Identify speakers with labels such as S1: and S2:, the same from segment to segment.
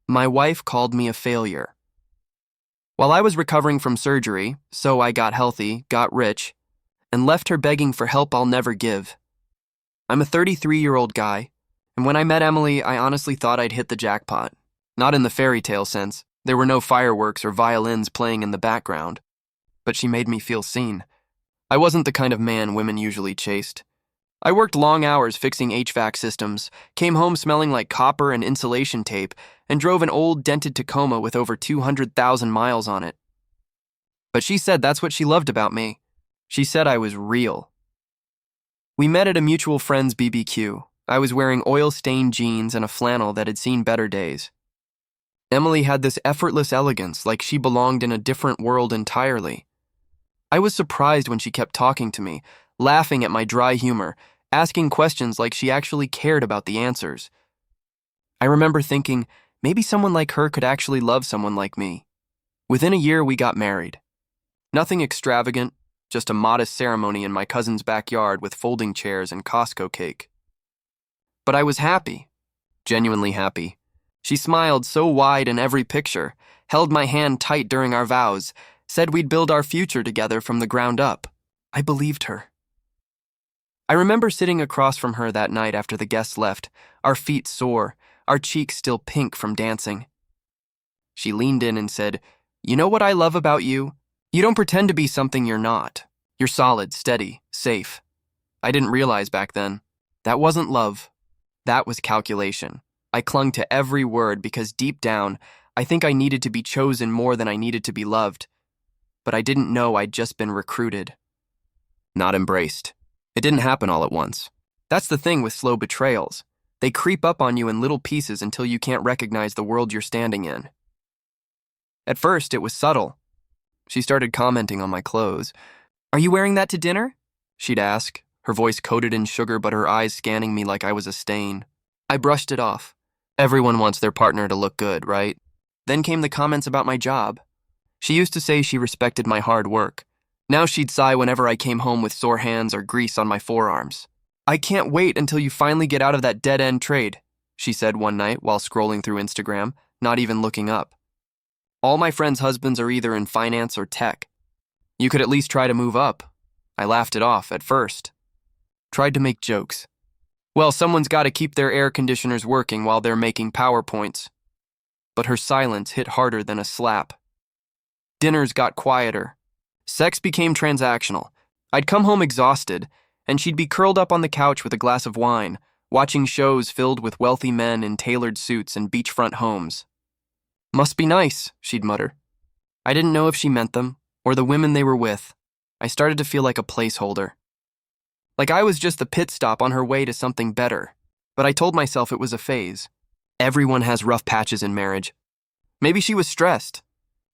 S1: My wife called me a failure. While I was recovering from surgery, so I got healthy, got rich, and left her begging for help I'll never give. I'm a 33-year-old guy, and when I met Emily, I honestly thought I'd hit the jackpot. Not in the fairy tale sense. There were no fireworks or violins playing in the background. But she made me feel seen. I wasn't the kind of man women usually chased. I worked long hours fixing HVAC systems, came home smelling like copper and insulation tape, and drove an old dented Tacoma with over 200,000 miles on it. But she said that's what she loved about me. She said I was real. We met at a mutual friend's BBQ. I was wearing oil-stained jeans and a flannel that had seen better days. Emily had this effortless elegance, like she belonged in a different world entirely. I was surprised when she kept talking to me, laughing at my dry humor, asking questions like she actually cared about the answers. I remember thinking, maybe someone like her could actually love someone like me. Within a year, we got married. Nothing extravagant, just a modest ceremony in my cousin's backyard with folding chairs and Costco cake. But I was happy, genuinely happy. She smiled so wide in every picture, held my hand tight during our vows, said we'd build our future together from the ground up. I believed her. I remember sitting across from her that night after the guests left, our feet sore, our cheeks still pink from dancing. She leaned in and said, "You know what I love about you? You don't pretend to be something you're not. You're solid, steady, safe." I didn't realize back then. That wasn't love. That was calculation. I clung to every word because deep down, I think I needed to be chosen more than I needed to be loved. But I didn't know I'd just been recruited. Not embraced. It didn't happen all at once. That's the thing with slow betrayals. They creep up on you in little pieces until you can't recognize the world you're standing in. At first, it was subtle. She started commenting on my clothes. "Are you wearing that to dinner?" she'd ask, her voice coated in sugar but her eyes scanning me like I was a stain. I brushed it off. Everyone wants their partner to look good, right? Then came the comments about my job. She used to say she respected my hard work. Now she'd sigh whenever I came home with sore hands or grease on my forearms. "I can't wait until you finally get out of that dead-end trade," she said one night while scrolling through Instagram, not even looking up. "All my friends' husbands are either in finance or tech. You could at least try to move up." I laughed it off at first. Tried to make jokes. Well, someone's got to keep their air conditioners working while they're making PowerPoints. But her silence hit harder than a slap. Dinners got quieter. Sex became transactional. I'd come home exhausted, and she'd be curled up on the couch with a glass of wine, watching shows filled with wealthy men in tailored suits and beachfront homes. "Must be nice," she'd mutter. I didn't know if she meant them, or the women they were with. I started to feel like a placeholder. Like I was just the pit stop on her way to something better. But I told myself it was a phase. Everyone has rough patches in marriage. Maybe she was stressed.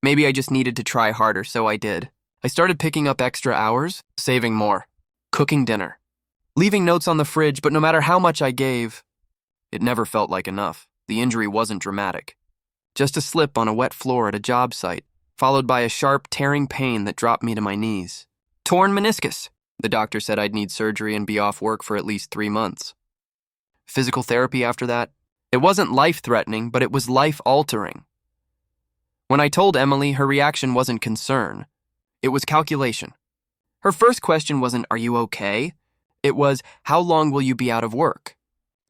S1: Maybe I just needed to try harder, so I did. I started picking up extra hours, saving more, cooking dinner, leaving notes on the fridge, but no matter how much I gave, it never felt like enough. The injury wasn't dramatic. Just a slip on a wet floor at a job site, followed by a sharp, tearing pain that dropped me to my knees. Torn meniscus. The doctor said I'd need surgery and be off work for at least 3 months. Physical therapy after that? It wasn't life-threatening, but it was life-altering. When I told Emily, her reaction wasn't concern. It was calculation. Her first question wasn't, "Are you okay?" It was, "How long will you be out of work?"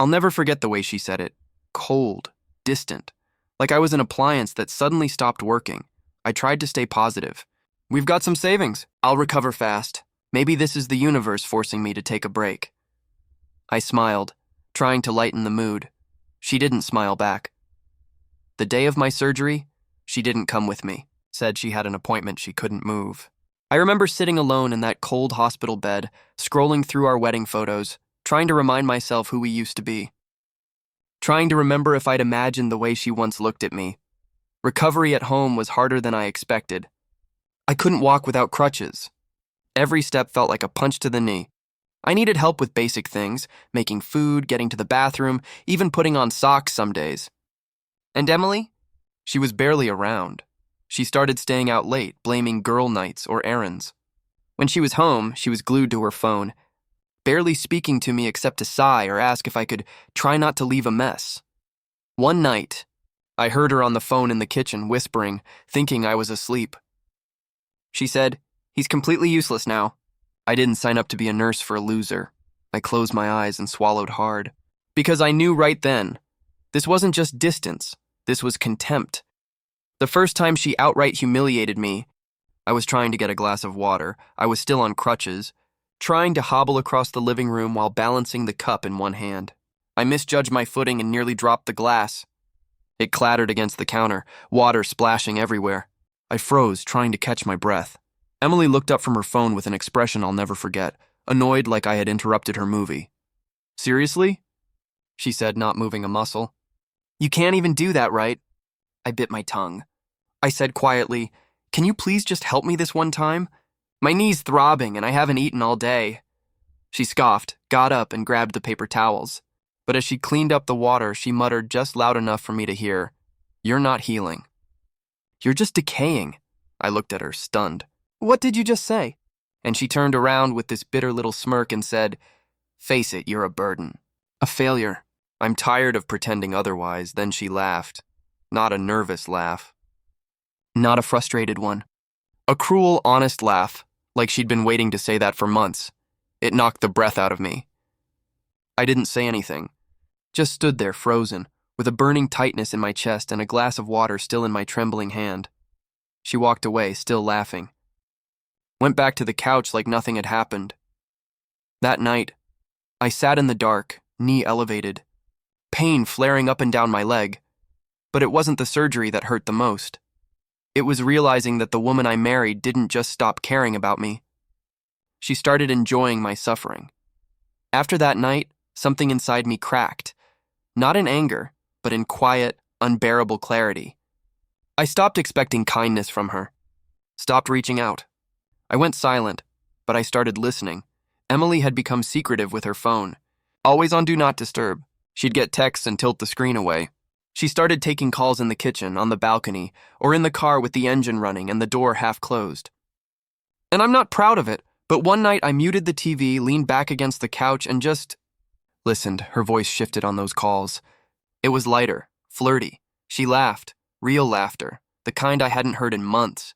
S1: I'll never forget the way she said it. Cold, distant, like I was an appliance that suddenly stopped working. I tried to stay positive. "We've got some savings. I'll recover fast. Maybe this is the universe forcing me to take a break." I smiled, trying to lighten the mood. She didn't smile back. The day of my surgery, she didn't come with me. Said she had an appointment she couldn't move. I remember sitting alone in that cold hospital bed, scrolling through our wedding photos, trying to remind myself who we used to be. Trying to remember if I'd imagined the way she once looked at me. Recovery at home was harder than I expected. I couldn't walk without crutches. Every step felt like a punch to the knee. I needed help with basic things, making food, getting to the bathroom, even putting on socks some days. And Emily? She was barely around. She started staying out late, blaming girl nights or errands. When she was home, she was glued to her phone, barely speaking to me except to sigh or ask if I could try not to leave a mess. One night, I heard her on the phone in the kitchen, whispering, thinking I was asleep. She said, "He's completely useless now." I didn't sign up to be a nurse for a loser. I closed my eyes and swallowed hard. Because I knew right then, this wasn't just distance, this was contempt. The first time she outright humiliated me, I was trying to get a glass of water. I was still on crutches, trying to hobble across the living room while balancing the cup in one hand. I misjudged my footing and nearly dropped the glass. It clattered against the counter, water splashing everywhere. I froze, trying to catch my breath. Emily looked up from her phone with an expression I'll never forget, annoyed like I had interrupted her movie. "Seriously?" she said, not moving a muscle. "You can't even do that, right?" I bit my tongue. I said quietly, "Can you please just help me this one time? My knee's throbbing and I haven't eaten all day." She scoffed, got up, and grabbed the paper towels. But as she cleaned up the water, she muttered just loud enough for me to hear, "You're not healing. You're just decaying." I looked at her, stunned. "What did you just say?" And she turned around with this bitter little smirk and said, "Face it, you're a burden. A failure. I'm tired of pretending otherwise." Then she laughed. Not a nervous laugh. Not a frustrated one. A cruel, honest laugh, like she'd been waiting to say that for months. It knocked the breath out of me. I didn't say anything. Just stood there, frozen, with a burning tightness in my chest and a glass of water still in my trembling hand. She walked away, still laughing. Went back to the couch like nothing had happened. That night, I sat in the dark, knee elevated, pain flaring up and down my leg. But it wasn't the surgery that hurt the most. It was realizing that the woman I married didn't just stop caring about me. She started enjoying my suffering. After that night, something inside me cracked. Not in anger, but in quiet, unbearable clarity. I stopped expecting kindness from her. Stopped reaching out. I went silent, but I started listening. Emily had become secretive with her phone. Always on Do Not Disturb. She'd get texts and tilt the screen away. She started taking calls in the kitchen, on the balcony, or in the car with the engine running and the door half closed. And I'm not proud of it, but one night I muted the TV, leaned back against the couch, and just listened. Her voice shifted on those calls. It was lighter, flirty. She laughed, real laughter, the kind I hadn't heard in months.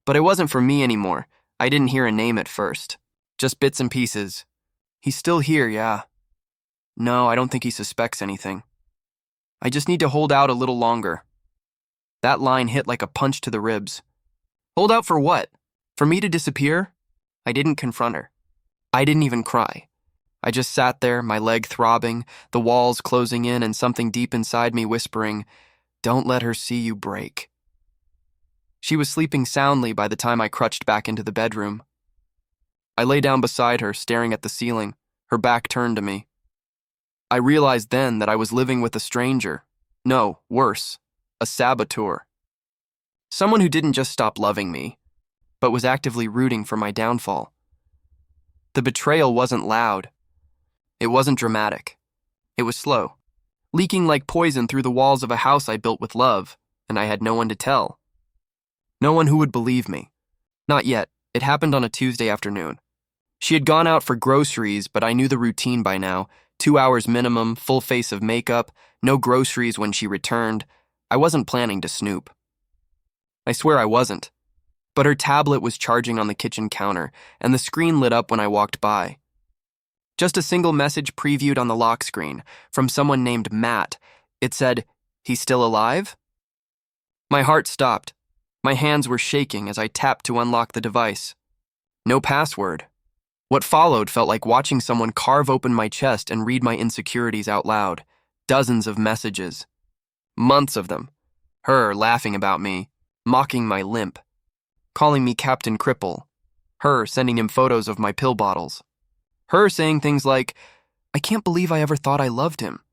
S1: But it wasn't for me anymore. I didn't hear a name at first. Just bits and pieces. "He's still here, yeah. No, I don't think he suspects anything. I just need to hold out a little longer." That line hit like a punch to the ribs. Hold out for what? For me to disappear? I didn't confront her. I didn't even cry. I just sat there, my leg throbbing, the walls closing in, and something deep inside me whispering, "Don't let her see you break." She was sleeping soundly by the time I crouched back into the bedroom. I lay down beside her, staring at the ceiling, her back turned to me. I realized then that I was living with a stranger. No, worse, a saboteur. Someone who didn't just stop loving me, but was actively rooting for my downfall. The betrayal wasn't loud. It wasn't dramatic. It was slow, leaking like poison through the walls of a house I built with love, and I had no one to tell. No one who would believe me. Not yet. It happened on a Tuesday afternoon. She had gone out for groceries, but I knew the routine by now. 2 hours minimum, full face of makeup, no groceries when she returned. I wasn't planning to snoop. I swear I wasn't. But her tablet was charging on the kitchen counter, and the screen lit up when I walked by. Just a single message previewed on the lock screen from someone named Matt. It said, "He's still alive?" My heart stopped. My hands were shaking as I tapped to unlock the device. No password. What followed felt like watching someone carve open my chest and read my insecurities out loud. Dozens of messages. Months of them. Her laughing about me, mocking my limp, calling me Captain Cripple. Her sending him photos of my pill bottles. Her saying things like, "I can't believe I ever thought I loved him."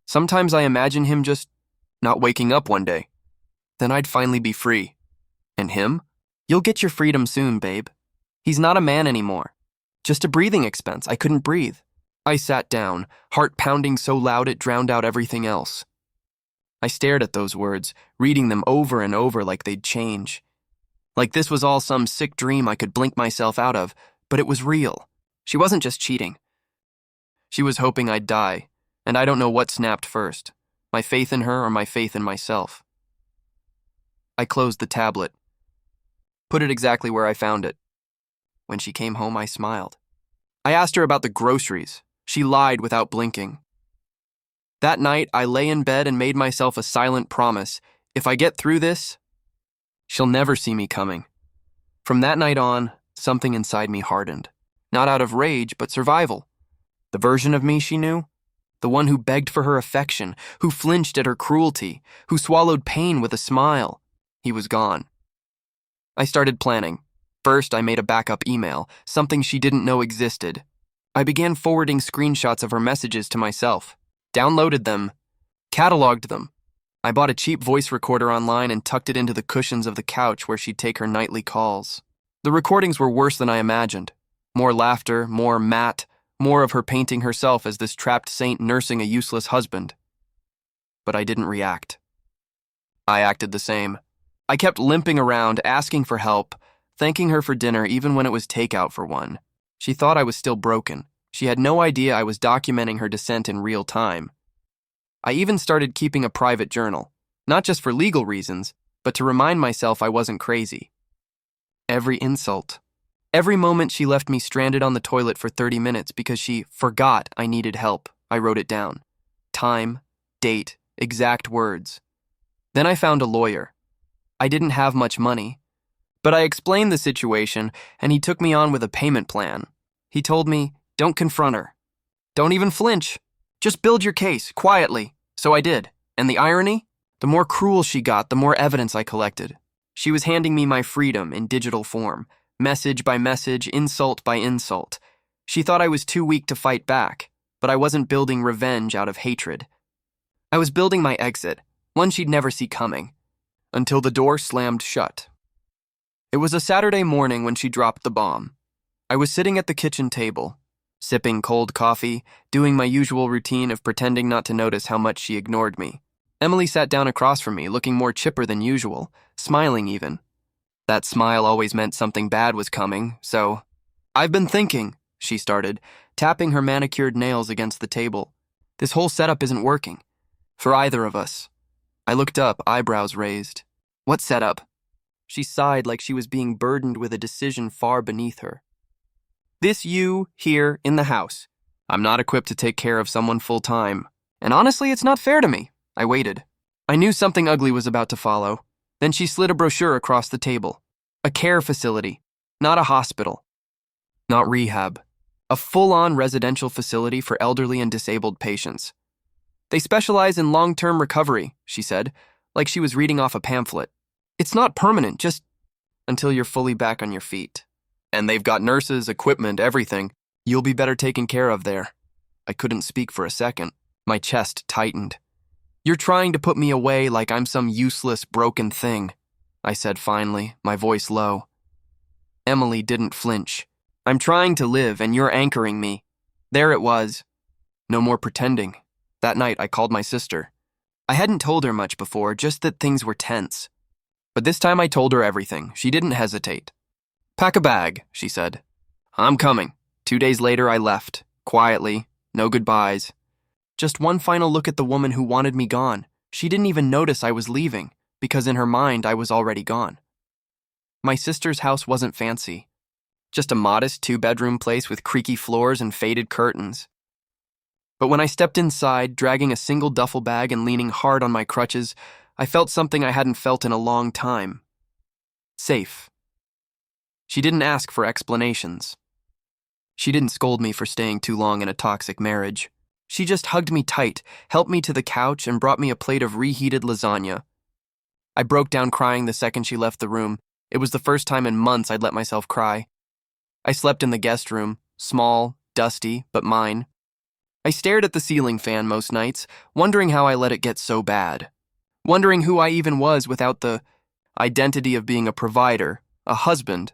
S1: Sometimes I imagine him just not waking up one day. Then I'd finally be free. And him? "You'll get your freedom soon, babe. He's not a man anymore. Just a breathing expense. I couldn't breathe." I sat down, heart pounding so loud it drowned out everything else. I stared at those words, reading them over and over like they'd change. Like this was all some sick dream I could blink myself out of, but it was real. She wasn't just cheating. She was hoping I'd die, and I don't know what snapped first. My faith in her or my faith in myself? I closed the tablet, put it exactly where I found it. When she came home, I smiled. I asked her about the groceries. She lied without blinking. That night, I lay in bed and made myself a silent promise. If I get through this, she'll never see me coming. From that night on, something inside me hardened. Not out of rage, but survival. The version of me she knew, the one who begged for her affection, who flinched at her cruelty, who swallowed pain with a smile, he was gone. I started planning. First, I made a backup email, something she didn't know existed. I began forwarding screenshots of her messages to myself, downloaded them, cataloged them. I bought a cheap voice recorder online and tucked it into the cushions of the couch where she'd take her nightly calls. The recordings were worse than I imagined. More laughter, more Matt, more of her painting herself as this trapped saint nursing a useless husband. But I didn't react. I acted the same. I kept limping around, asking for help, thanking her for dinner even when it was takeout for one. She thought I was still broken. She had no idea I was documenting her descent in real time. I even started keeping a private journal, not just for legal reasons, but to remind myself I wasn't crazy. Every insult, every moment she left me stranded on the toilet for 30 minutes because she forgot I needed help, I wrote it down. Time, date, exact words. Then I found a lawyer. I didn't have much money, but I explained the situation and he took me on with a payment plan. He told me, don't confront her. Don't even flinch. Just build your case, quietly. So I did. And the irony? The more cruel she got, the more evidence I collected. She was handing me my freedom in digital form, message by message, insult by insult. She thought I was too weak to fight back, but I wasn't building revenge out of hatred. I was building my exit, one she'd never see coming, until the door slammed shut. It was a Saturday morning when she dropped the bomb. I was sitting at the kitchen table, sipping cold coffee, doing my usual routine of pretending not to notice how much she ignored me. Emily sat down across from me, looking more chipper than usual, smiling even. That smile always meant something bad was coming, so... I've been thinking, she started, tapping her manicured nails against the table. This whole setup isn't working. For either of us. I looked up, eyebrows raised. What setup? She sighed like she was being burdened with a decision far beneath her. This you, here, in the house. I'm not equipped to take care of someone full-time. And honestly, it's not fair to me. I waited. I knew something ugly was about to follow. Then she slid a brochure across the table. A care facility, not a hospital. Not rehab. A full-on residential facility for elderly and disabled patients. They specialize in long-term recovery, she said, like she was reading off a pamphlet. It's not permanent, just until you're fully back on your feet. And they've got nurses, equipment, everything. You'll be better taken care of there. I couldn't speak for a second. My chest tightened. You're trying to put me away like I'm some useless, broken thing, I said finally, my voice low. Emily didn't flinch. I'm trying to live and you're anchoring me. There it was. No more pretending. That night I called my sister. I hadn't told her much before, just that things were tense. But this time I told her everything. She didn't hesitate. Pack a bag, she said. I'm coming. 2 days later I left, quietly, no goodbyes. Just one final look at the woman who wanted me gone. She didn't even notice I was leaving, because in her mind I was already gone. My sister's house wasn't fancy. Just a modest 2-bedroom place with creaky floors and faded curtains. But when I stepped inside, dragging a single duffel bag and leaning hard on my crutches, I felt something I hadn't felt in a long time. Safe. She didn't ask for explanations. She didn't scold me for staying too long in a toxic marriage. She just hugged me tight, helped me to the couch, and brought me a plate of reheated lasagna. I broke down crying the second she left the room. It was the first time in months I'd let myself cry. I slept in the guest room, small, dusty, but mine. I stared at the ceiling fan most nights, wondering how I let it get so bad. Wondering who I even was without the identity of being a provider, a husband,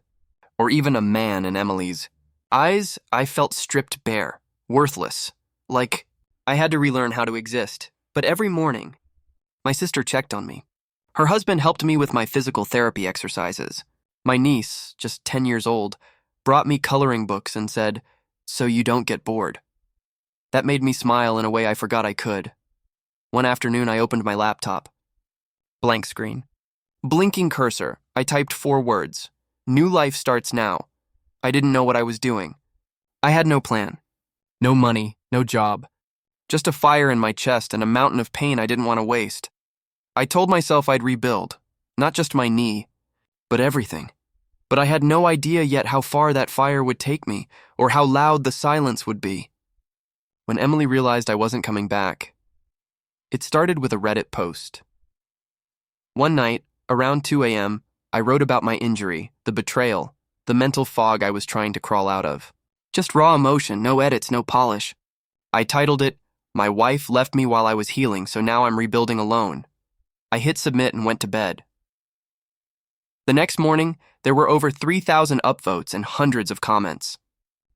S1: or even a man in Emily's eyes. I felt stripped bare, worthless, like I had to relearn how to exist. But every morning, my sister checked on me. Her husband helped me with my physical therapy exercises. My niece, just 10 years old, brought me coloring books and said, "So you don't get bored." That made me smile in a way I forgot I could. One afternoon, I opened my laptop. Blank screen. Blinking cursor. I typed 4 words. New life starts now. I didn't know what I was doing. I had no plan. No money, no job. Just a fire in my chest and a mountain of pain I didn't want to waste. I told myself I'd rebuild. Not just my knee, but everything. But I had no idea yet how far that fire would take me, or how loud the silence would be. When Emily realized I wasn't coming back, it started with a Reddit post. One night, around 2 a.m., I wrote about my injury, the betrayal, the mental fog I was trying to crawl out of. Just raw emotion, no edits, no polish. I titled it, "My wife left me while I was healing, so now I'm rebuilding alone." I hit submit and went to bed. The next morning, there were over 3,000 upvotes and hundreds of comments.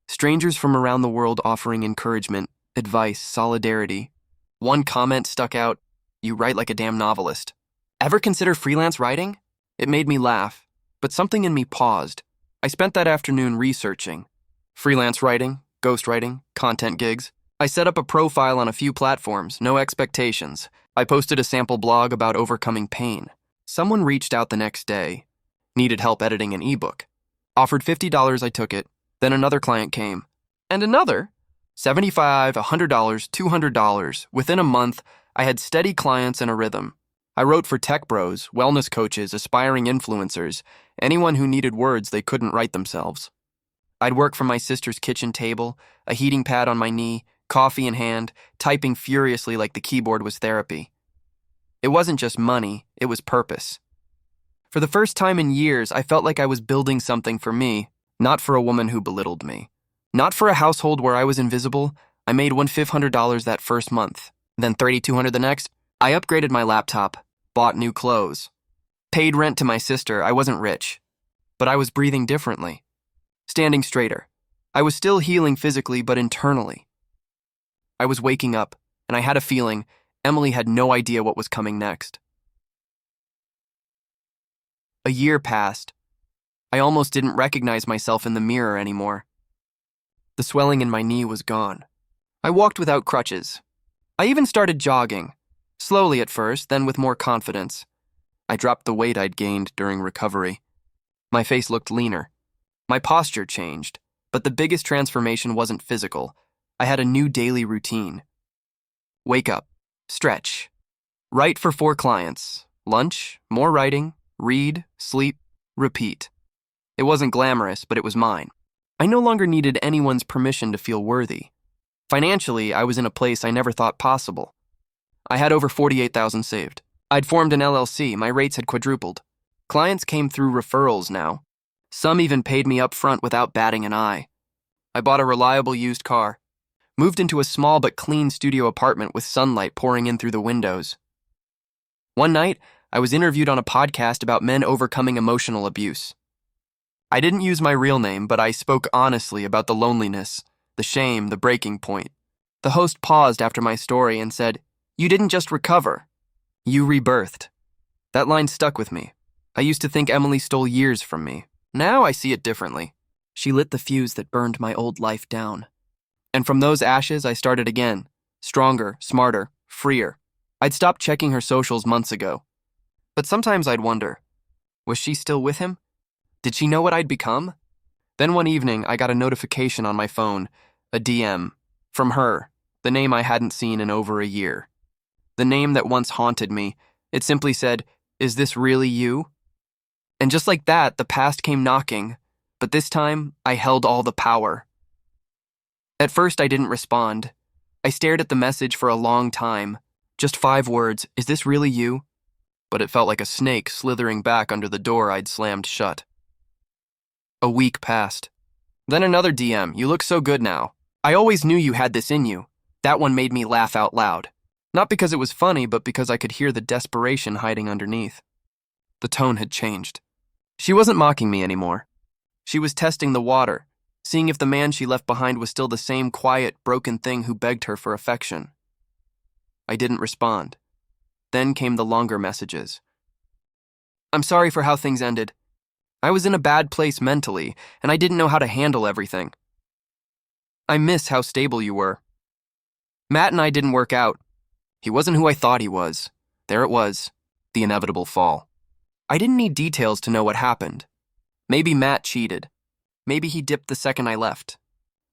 S1: Strangers from around the world offering encouragement, advice, solidarity. One comment stuck out, "You write like a damn novelist." Ever consider freelance writing? It made me laugh, but something in me paused. I spent that afternoon researching. Freelance writing, ghostwriting, content gigs. I set up a profile on a few platforms, no expectations. I posted a sample blog about overcoming pain. Someone reached out the next day. Needed help editing an ebook. Offered $50, I took it. Then another client came. And another. $75, $100, $200. Within a month, I had steady clients and a rhythm. I wrote for tech bros, wellness coaches, aspiring influencers, anyone who needed words they couldn't write themselves. I'd work from my sister's kitchen table, a heating pad on my knee, coffee in hand, typing furiously like the keyboard was therapy. It wasn't just money, it was purpose. For the first time in years, I felt like I was building something for me, not for a woman who belittled me. Not for a household where I was invisible. I made $1,500 that first month, then $3,200 the next. I upgraded my laptop, bought new clothes, paid rent to my sister. I wasn't rich, but I was breathing differently, standing straighter. I was still healing physically, but internally. I was waking up, and I had a feeling Emily had no idea what was coming next. A year passed. I almost didn't recognize myself in the mirror anymore. The swelling in my knee was gone. I walked without crutches. I even started jogging, slowly at first, then with more confidence. I dropped the weight I'd gained during recovery. My face looked leaner. My posture changed, but the biggest transformation wasn't physical. I had a new daily routine. Wake up, stretch, write for 4 clients, lunch, more writing, read, sleep, repeat. It wasn't glamorous, but it was mine. I no longer needed anyone's permission to feel worthy. Financially, I was in a place I never thought possible. I had over $48,000 saved. I'd formed an LLC, my rates had quadrupled. Clients came through referrals now. Some even paid me up front without batting an eye. I bought a reliable used car, moved into a small but clean studio apartment with sunlight pouring in through the windows. One night, I was interviewed on a podcast about men overcoming emotional abuse. I didn't use my real name, but I spoke honestly about the loneliness, the shame, the breaking point. The host paused after my story and said, "You didn't just recover, you rebirthed." That line stuck with me. I used to think Emily stole years from me. Now I see it differently. She lit the fuse that burned my old life down. And from those ashes, I started again, stronger, smarter, freer. I'd stopped checking her socials months ago. But sometimes I'd wonder, was she still with him? Did she know what I'd become? Then one evening, I got a notification on my phone, a DM, from her, the name I hadn't seen in over a year. The name that once haunted me. It simply said, "Is this really you?" And just like that, the past came knocking, but this time, I held all the power. At first, I didn't respond. I stared at the message for a long time. Just 5 words, "Is this really you?" But it felt like a snake slithering back under the door I'd slammed shut. A week passed. Then another DM, "You look so good now. I always knew you had this in you." That one made me laugh out loud. Not because it was funny, but because I could hear the desperation hiding underneath. The tone had changed. She wasn't mocking me anymore. She was testing the water, seeing if the man she left behind was still the same quiet, broken thing who begged her for affection. I didn't respond. Then came the longer messages. "I'm sorry for how things ended. I was in a bad place mentally, and I didn't know how to handle everything. I miss how stable you were. Matt and I didn't work out. He wasn't who I thought he was. There it was, the inevitable fall. I didn't need details to know what happened. Maybe Matt cheated. Maybe he dipped the second I left.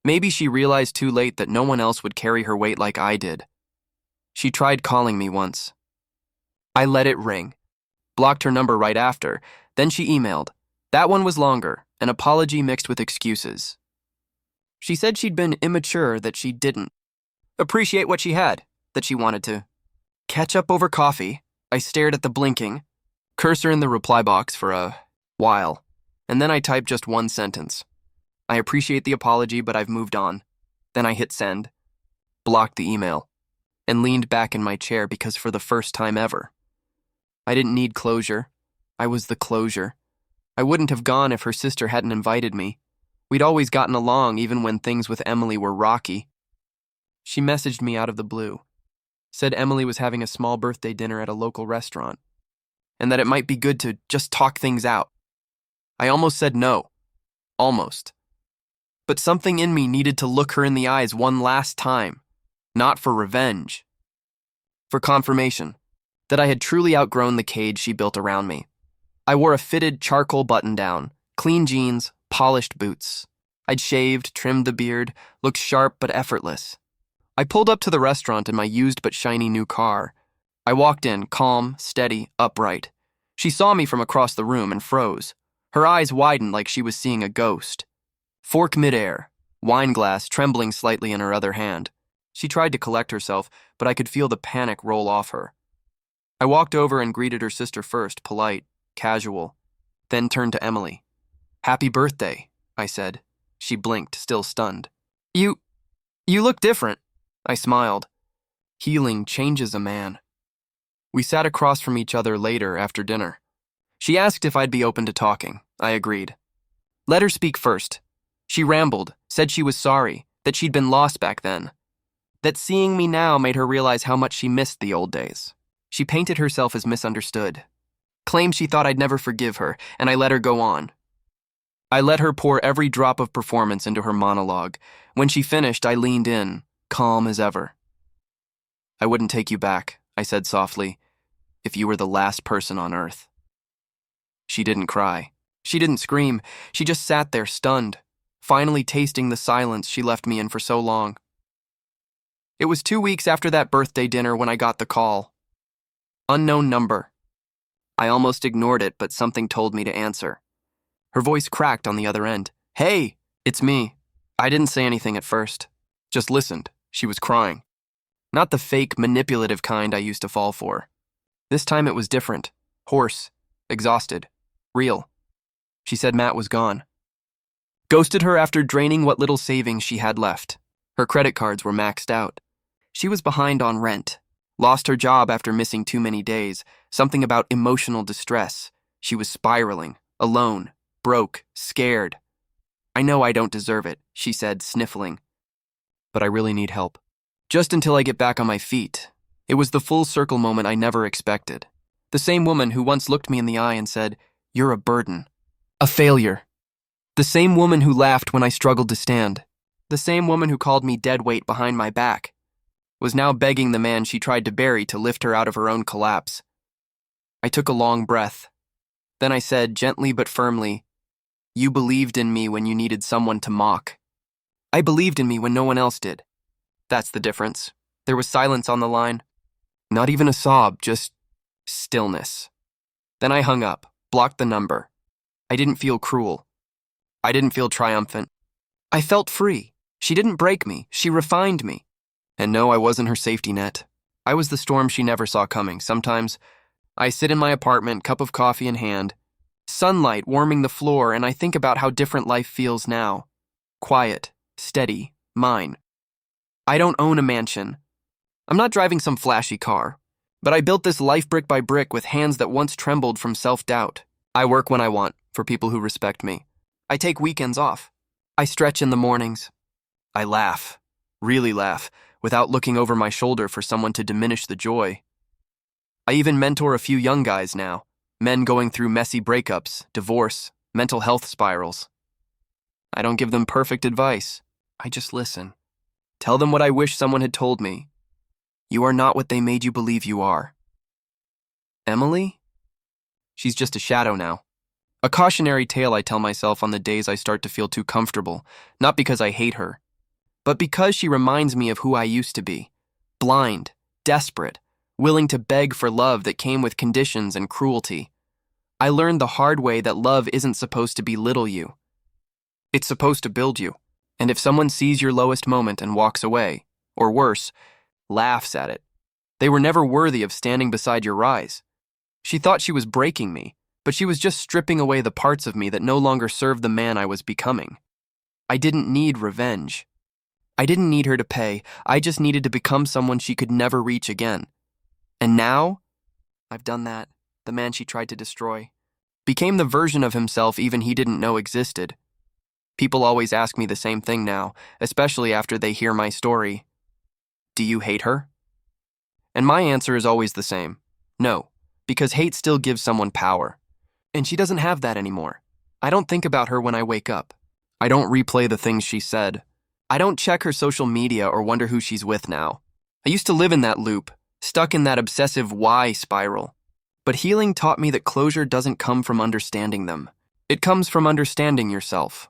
S1: Maybe she realized too late that no one else would carry her weight like I did. She tried calling me once. I let it ring. Blocked her number right after. Then she emailed. That one was longer, an apology mixed with excuses. She said she'd been immature, that she didn't appreciate what she had, that she wanted to catch up over coffee. I stared at the blinking cursor in the reply box for a while, and then I typed just one sentence. I appreciate the apology, but I've moved on. Then I hit send, blocked the email, and leaned back in my chair because for the first time ever, I didn't need closure. I was the closure. I wouldn't have gone if her sister hadn't invited me. We'd always gotten along even when things with Emily were rocky. She messaged me out of the blue, said Emily was having a small birthday dinner at a local restaurant, and that it might be good to just talk things out. I almost said no. Almost. But something in me needed to look her in the eyes one last time, not for revenge, for confirmation that I had truly outgrown the cage she built around me. I wore a fitted charcoal button-down, clean jeans, polished boots. I'd shaved, trimmed the beard, looked sharp but effortless. I pulled up to the restaurant in my used but shiny new car. I walked in, calm, steady, upright. She saw me from across the room and froze. Her eyes widened like she was seeing a ghost. Fork midair, wine glass trembling slightly in her other hand. She tried to collect herself, but I could feel the panic roll off her. I walked over and greeted her sister first, polite, casual, then turned to Emily. "Happy birthday," I said. She blinked, still stunned. You look different," I smiled. Healing changes a man. We sat across from each other later after dinner. She asked if I'd be open to talking. I agreed. Let her speak first. She rambled, said she was sorry, that she'd been lost back then, that seeing me now made her realize how much she missed the old days. She painted herself as misunderstood, claimed she thought I'd never forgive her, and I let her go on. I let her pour every drop of performance into her monologue. When she finished, I leaned in, calm as ever. "I wouldn't take you back," I said softly, "if you were the last person on earth." She didn't cry. She didn't scream. She just sat there, stunned, finally tasting the silence she left me in for so long. It was 2 weeks after that birthday dinner when I got the call. Unknown number. I almost ignored it, but something told me to answer. Her voice cracked on the other end. "Hey, it's me." I didn't say anything at first. Just listened. She was crying. Not the fake, manipulative kind I used to fall for. This time it was different. Hoarse. Exhausted. Real. She said Matt was gone. Ghosted her after draining what little savings she had left. Her credit cards were maxed out. She was behind on rent. Lost her job after missing too many days. Something about emotional distress. She was spiraling. Alone. Broke. Scared. "I know I don't deserve it," she said, sniffling. "But I really need help. Just until I get back on my feet." It was the full circle moment I never expected. The same woman who once looked me in the eye and said, "You're a burden. A failure." The same woman who laughed when I struggled to stand. The same woman who called me dead weight behind my back was now begging the man she tried to bury to lift her out of her own collapse. I took a long breath. Then I said, gently but firmly, "You believed in me when you needed someone to mock. I believed in me when no one else did. That's the difference." There was silence on the line. Not even a sob, just stillness. Then I hung up, blocked the number. I didn't feel cruel. I didn't feel triumphant. I felt free. She didn't break me. She refined me. And no, I wasn't her safety net. I was the storm she never saw coming. Sometimes I sit in my apartment, cup of coffee in hand, sunlight warming the floor, and I think about how different life feels now. Quiet, steady, mine. I don't own a mansion. I'm not driving some flashy car, but I built this life brick by brick with hands that once trembled from self-doubt. I work when I want, for people who respect me. I take weekends off. I stretch in the mornings. I laugh, really laugh, without looking over my shoulder for someone to diminish the joy. I even mentor a few young guys now, men going through messy breakups, divorce, mental health spirals. I don't give them perfect advice. I just listen. Tell them what I wish someone had told me. You are not what they made you believe you are. Emily? She's just a shadow now. A cautionary tale I tell myself on the days I start to feel too comfortable, not because I hate her, but because she reminds me of who I used to be. Blind, desperate, willing to beg for love that came with conditions and cruelty. I learned the hard way that love isn't supposed to belittle you. It's supposed to build you. And if someone sees your lowest moment and walks away, or worse, laughs at it, they were never worthy of standing beside your rise. She thought she was breaking me, but she was just stripping away the parts of me that no longer served the man I was becoming. I didn't need revenge. I didn't need her to pay. I just needed to become someone she could never reach again. And now, I've done that. The man she tried to destroy became the version of himself even he didn't know existed. People always ask me the same thing now, especially after they hear my story. Do you hate her? And my answer is always the same. No, because hate still gives someone power. And she doesn't have that anymore. I don't think about her when I wake up. I don't replay the things she said. I don't check her social media or wonder who she's with now. I used to live in that loop, stuck in that obsessive why spiral. But healing taught me that closure doesn't come from understanding them. It comes from understanding yourself.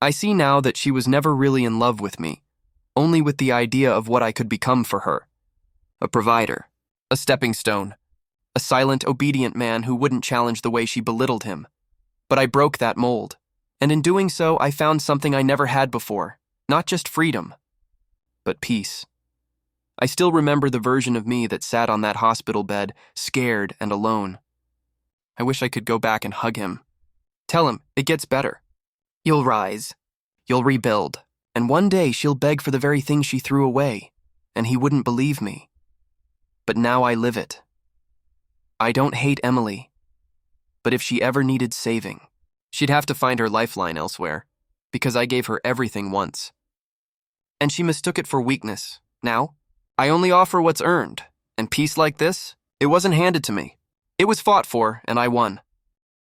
S1: I see now that she was never really in love with me, only with the idea of what I could become for her. A provider, a stepping stone, a silent, obedient man who wouldn't challenge the way she belittled him. But I broke that mold, and in doing so, I found something I never had before, not just freedom, but peace. I still remember the version of me that sat on that hospital bed, scared and alone. I wish I could go back and hug him. Tell him, it gets better. You'll rise, you'll rebuild, and one day she'll beg for the very thing she threw away, and he wouldn't believe me. But now I live it. I don't hate Emily, but if she ever needed saving, she'd have to find her lifeline elsewhere, because I gave her everything once. And she mistook it for weakness. Now, I only offer what's earned, and peace like this, it wasn't handed to me. It was fought for, and I won.